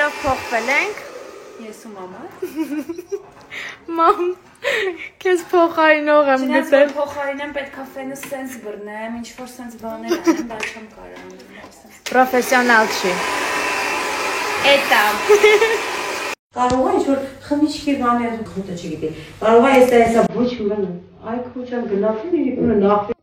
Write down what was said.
լավ փոխվել ենք։ Ես ու մաման։ Մամ, քեզ փոխարինող եմ գտել։ գտել։ Փոխարինեմ պետքա ֆենը սենց բռնեմ, ինչ որ սենց բաներ անեմ, բայց չեմ կարող։ Պրոֆեսիոնալ չի։ Էտա։ Կարող է ինչ-որ խմիչքի բաներ խոտը չգիտի։ Կարող է հեսա ոչ մեն, այ քուչան գնացին իրիկունը նախ